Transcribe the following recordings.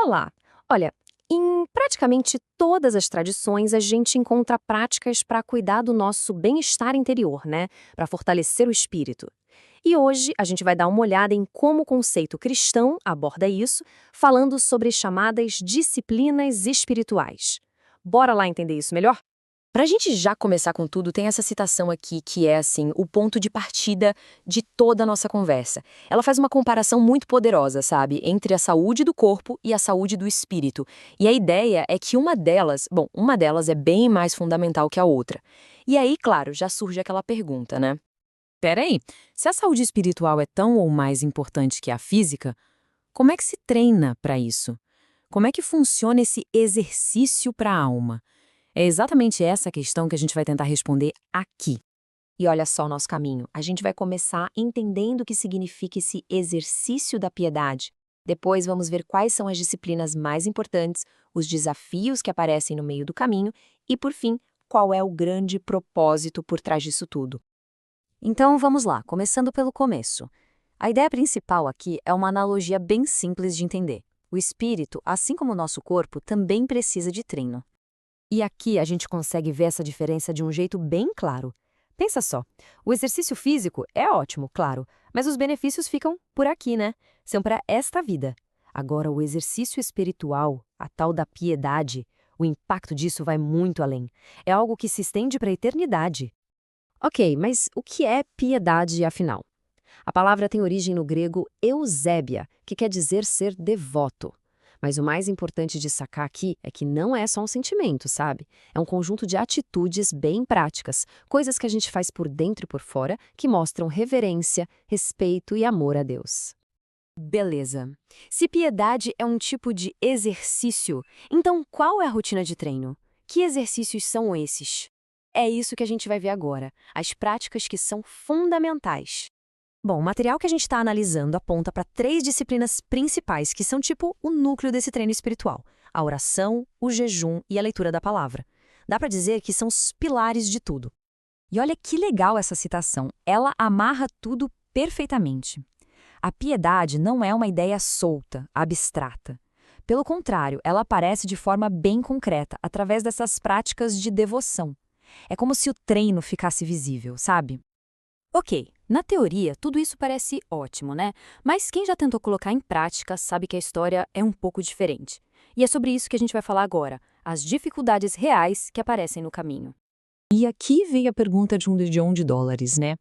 Olá! Olha, em praticamente todas as tradições a gente encontra práticas para cuidar do nosso bem-estar interior, né? Para fortalecer o espírito. E hoje a gente vai dar uma olhada em como o conceito cristão aborda isso, falando sobre chamadas disciplinas espirituais. Bora lá entender isso melhor? Para a gente já começar com tudo, tem essa citação aqui que é, assim, o ponto de partida de toda a nossa conversa. Ela faz uma comparação muito poderosa, sabe, entre a saúde do corpo e a saúde do espírito. E a ideia é que uma delas é bem mais fundamental que a outra. E aí, claro, já surge aquela pergunta, né? Peraí, se a saúde espiritual é tão ou mais importante que a física, como é que se treina para isso? Como é que funciona esse exercício para a alma? É exatamente essa questão que a gente vai tentar responder aqui. E olha só o nosso caminho. A gente vai começar entendendo o que significa esse exercício da piedade. Depois vamos ver quais são as disciplinas mais importantes, os desafios que aparecem no meio do caminho e, por fim, qual é o grande propósito por trás disso tudo. Então vamos lá, começando pelo começo. A ideia principal aqui é uma analogia bem simples de entender. O espírito, assim como o nosso corpo, também precisa de treino. E aqui a gente consegue ver essa diferença de um jeito bem claro. Pensa só, o exercício físico é ótimo, claro, mas os benefícios ficam por aqui, né? São para esta vida. Agora, o exercício espiritual, a tal da piedade, o impacto disso vai muito além. É algo que se estende para a eternidade. Ok, mas o que é piedade, afinal? A palavra tem origem no grego eusébia, que quer dizer ser devoto. Mas o mais importante de sacar aqui é que não é só um sentimento, sabe? É um conjunto de atitudes bem práticas, coisas que a gente faz por dentro e por fora, que mostram reverência, respeito e amor a Deus. Beleza. Se piedade é um tipo de exercício, então qual é a rotina de treino? Que exercícios são esses? É isso que a gente vai ver agora, as práticas que são fundamentais. Bom, o material que a gente está analisando aponta para 3 disciplinas principais, que são tipo o núcleo desse treino espiritual: a oração, o jejum e a leitura da palavra. Dá para dizer que são os pilares de tudo. E olha que legal essa citação, ela amarra tudo perfeitamente. A piedade não é uma ideia solta, abstrata. Pelo contrário, ela aparece de forma bem concreta, através dessas práticas de devoção. É como se o treino ficasse visível, sabe? Ok, na teoria, tudo isso parece ótimo, né? Mas quem já tentou colocar em prática sabe que a história é um pouco diferente. E é sobre isso que a gente vai falar agora, as dificuldades reais que aparecem no caminho. E aqui vem a pergunta de $1 bilhão, né?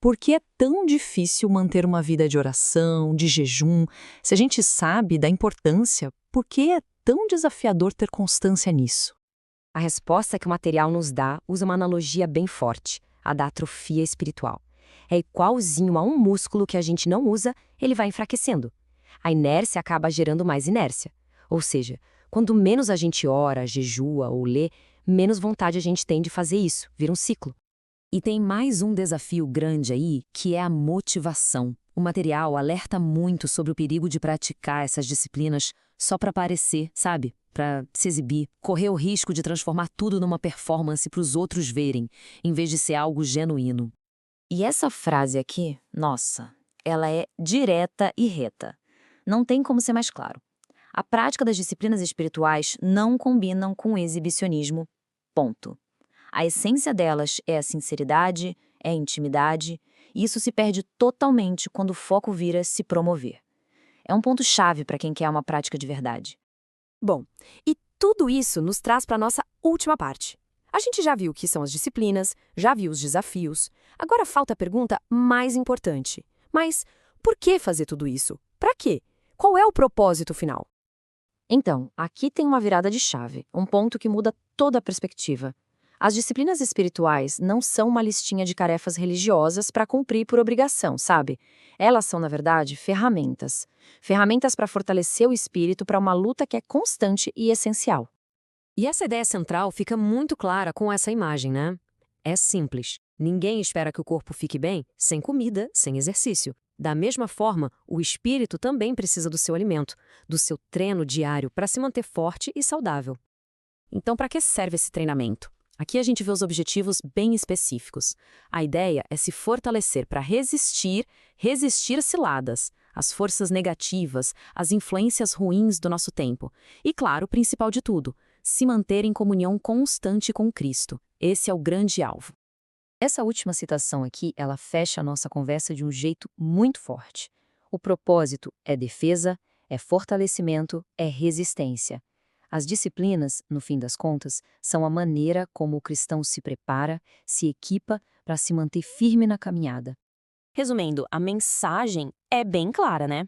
Por que é tão difícil manter uma vida de oração, de jejum? Se a gente sabe da importância, por que é tão desafiador ter constância nisso? A resposta que o material nos dá usa uma analogia bem forte, a da atrofia espiritual. É igualzinho a um músculo que a gente não usa, ele vai enfraquecendo. A inércia acaba gerando mais inércia. Ou seja, quanto menos a gente ora, jejua ou lê, menos vontade a gente tem de fazer isso, vira um ciclo. E tem mais um desafio grande aí, que é a motivação. O material alerta muito sobre o perigo de praticar essas disciplinas só para parecer, sabe? Para se exibir, correr o risco de transformar tudo numa performance para os outros verem, em vez de ser algo genuíno. E essa frase aqui, nossa, ela é direta e reta. Não tem como ser mais claro. A prática das disciplinas espirituais não combinam com o exibicionismo, ponto. A essência delas é a sinceridade, é a intimidade, e isso se perde totalmente quando o foco vira se promover. É um ponto-chave para quem quer uma prática de verdade. Bom, e tudo isso nos traz para a nossa última parte. A gente já viu o que são as disciplinas, já viu os desafios. Agora falta a pergunta mais importante. Mas por que fazer tudo isso? Para quê? Qual é o propósito final? Então, aqui tem uma virada de chave, um ponto que muda toda a perspectiva. As disciplinas espirituais não são uma listinha de tarefas religiosas para cumprir por obrigação, sabe? Elas são, na verdade, ferramentas. Ferramentas para fortalecer o espírito para uma luta que é constante e essencial. E essa ideia central fica muito clara com essa imagem, né? É simples. Ninguém espera que o corpo fique bem sem comida, sem exercício. Da mesma forma, o espírito também precisa do seu alimento, do seu treino diário para se manter forte e saudável. Então, para que serve esse treinamento? Aqui a gente vê os objetivos bem específicos. A ideia é se fortalecer para resistir ciladas, as forças negativas, as influências ruins do nosso tempo. E, claro, o principal de tudo, se manter em comunhão constante com Cristo. Esse é o grande alvo. Essa última citação aqui, ela fecha a nossa conversa de um jeito muito forte. O propósito é defesa, é fortalecimento, é resistência. As disciplinas, no fim das contas, são a maneira como o cristão se prepara, se equipa para se manter firme na caminhada. Resumindo, a mensagem é bem clara, né?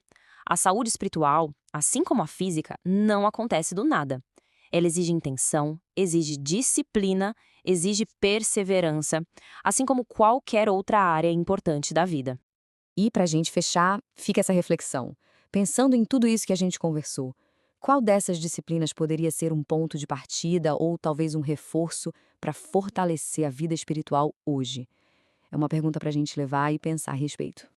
A saúde espiritual, assim como a física, não acontece do nada. Ela exige intenção, exige disciplina, exige perseverança, assim como qualquer outra área importante da vida. E para a gente fechar, fica essa reflexão. Pensando em tudo isso que a gente conversou, qual dessas disciplinas poderia ser um ponto de partida ou talvez um reforço para fortalecer a vida espiritual hoje? É uma pergunta para a gente levar e pensar a respeito.